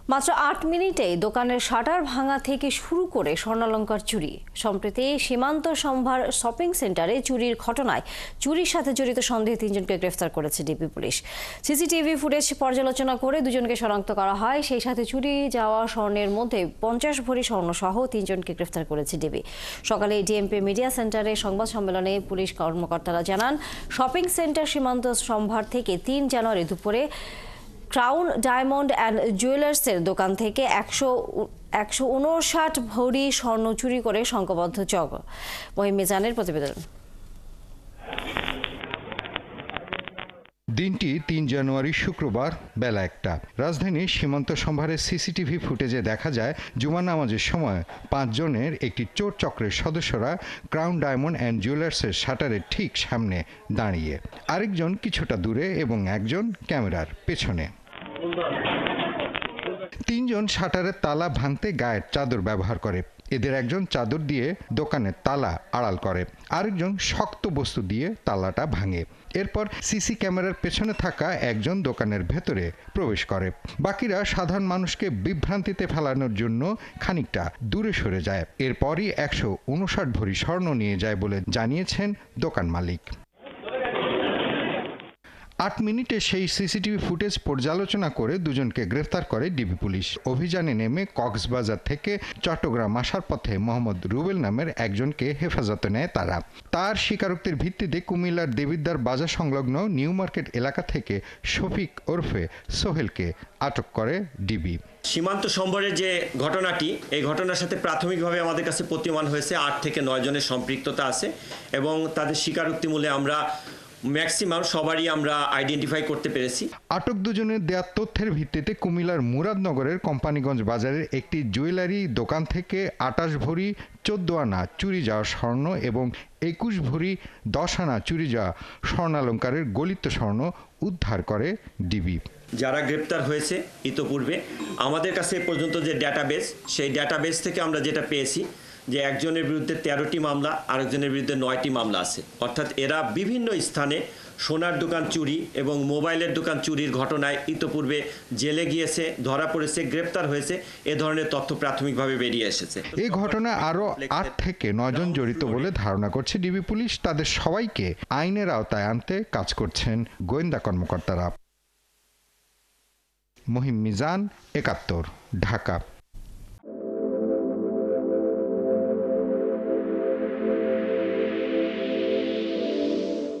মাত্র ৮ মিনিটেই দোকানের শাটার ভাঙা থেকে শুরু করে স্বর্ণালংকার চুরি। সম্প্রতি সীমান্ত সম্ভার শপিং সেন্টারে চুরির ঘটনায় চুরির সাথে জড়িত সন্দেহে ৩ জনকে গ্রেফতার করেছে ডিবি পুলিশ। সিসিটিভি ফুটেজ পর্যালোচনা করে ২ জনকে শনাক্ত করা হয়। সেই সাথে চুরি যাওয়া স্বর্ণের মধ্যে ৫০ ভরি স্বর্ণ সহ ৩ জনকে গ্রেফতার করেছে ডিবি। সকালে ডিএমপি মিডিয়া সেন্টারে সংবাদ সম্মেলনে পুলিশ কর্মকর্তারা জানান, শপিং সেন্টার সীমান্ত সম্ভার থেকে ৩ জানুয়ারি দুপুরে ক্রাউন ডায়মন্ড অ্যান্ড জুয়েলার্সের দোকান থেকে ১৫৯ ভরি স্বর্ণ চুরি করে সংঘবদ্ধ চক্র। মহিম মিজানের প্রতিবেদন। দিনটি ৩ জানুয়ারি শুক্রবার বেলা ১টা। রাজধানীর সীমান্ত সম্ভারের সিসিটিভি ফুটেজে দেখা যায়, জুমা নামাজের সময় ৫ জনের একটি চোর চক্রের সদস্যরা ক্রাউন ডায়মন্ড অ্যান্ড জুয়েলার্সের শাটারের ঠিক সামনে দাঁড়িয়ে, আরেকজন কিছুটা দূরে এবং একজন ক্যামেরার পেছনে। ৩ জন শাটারের তালা ভাঙতে গায়ের চাদর ব্যবহার করে। এদের একজন চাদর দিয়ে দোকানের তালা আড়াল করে, আরেকজন শক্ত বস্তু দিয়ে তালাটা ভাঙে। এরপর সিসি ক্যামেরার পেছনে থাকা একজন দোকানের ভেতরে প্রবেশ করে। বাকিরা সাধারণ মানুষকে বিভ্রান্তিতে ফেলানোর জন্য খানিকটা দূরে সরে যায়। এরপরই ১৫৯ ভরি স্বর্ণ নিয়ে যায় বলে জানিয়েছেন দোকান মালিক। ৮ মিনিটে সেই সিসিটিভি ফুটেজ পর্যালোচনা করে ২ জনকে গ্রেফতার করে ডিবি পুলিশ। অভিযানে নেমে কক্সবাজার থেকে চট্টগ্রাম আসার পথে মোহাম্মদ রুবেল নামের একজনকে হেফাজতে নেয় তারা। তার স্বীকারোক্তির ভিত্তিতে কুমিল্লার দেবিদ্বার বাজার সংলগ্ন নিউ মার্কেট এলাকা থেকে শফিক ওরফে সোহেলকে আটক করে ডিবি। সীমান্ত সম্ভারের যে ঘটনাটি, এই ঘটনার সাথে প্রাথমিকভাবে আমাদের কাছে প্রতীয়মান হয়েছে ৮ থেকে ৯ জনের সম্পৃক্ততা আছে এবং তাদের স্বীকারোক্তি মূলে আমরা ম্যাক্সিমাম সবারই আমরা আইডেন্টিফাই করতে পেরেছি। আটক দুজনের দেওয়া তথ্যের ভিত্তিতে কুমিল্লার মুরাদনগরের কোম্পানিগঞ্জ বাজারের একটি জুয়েলারি দোকান থেকে ২৮ ভরি ১৪ আনা চুরি যাওয়া স্বর্ণ এবং ২১ ভরি ১০ আনা চুরি যাওয়া স্বর্ণালংকারের গলিত স্বর্ণ উদ্ধার করে ডিবি। যারা গ্রেপ্তার হয়েছে ইতোপূর্বে আমাদের কাছে পর্যন্ত যে ডেটাবেস, সেই ডেটাবেস থেকে আমরা যেটা পেয়েছি যে একজনের বিরুদ্ধে ১৩টি মামলা, আরেকজনের বিরুদ্ধে ৯টি মামলা আছে। অর্থাৎ এরা বিভিন্ন স্থানে সোনার দোকান চুরি এবং মোবাইলের দোকান চুরির ঘটনায় ইতোপূর্বে জেলে গিয়েছে, ধরা পড়েছে, গ্রেপ্তার হয়েছে। এ ধরনের তথ্য প্রাথমিকভাবে বেরিয়ে এসেছে। এই ঘটনায় আরও ৮ থেকে ৯ জন জড়িত বলে ধারণা করছে ডিবি পুলিশ। তাদের সবাইকে আইনের আওতায় আনতে কাজ করছেন গোয়েন্দা কর্মকর্তারা। মহিম মিজান, ৭১, ঢাকা।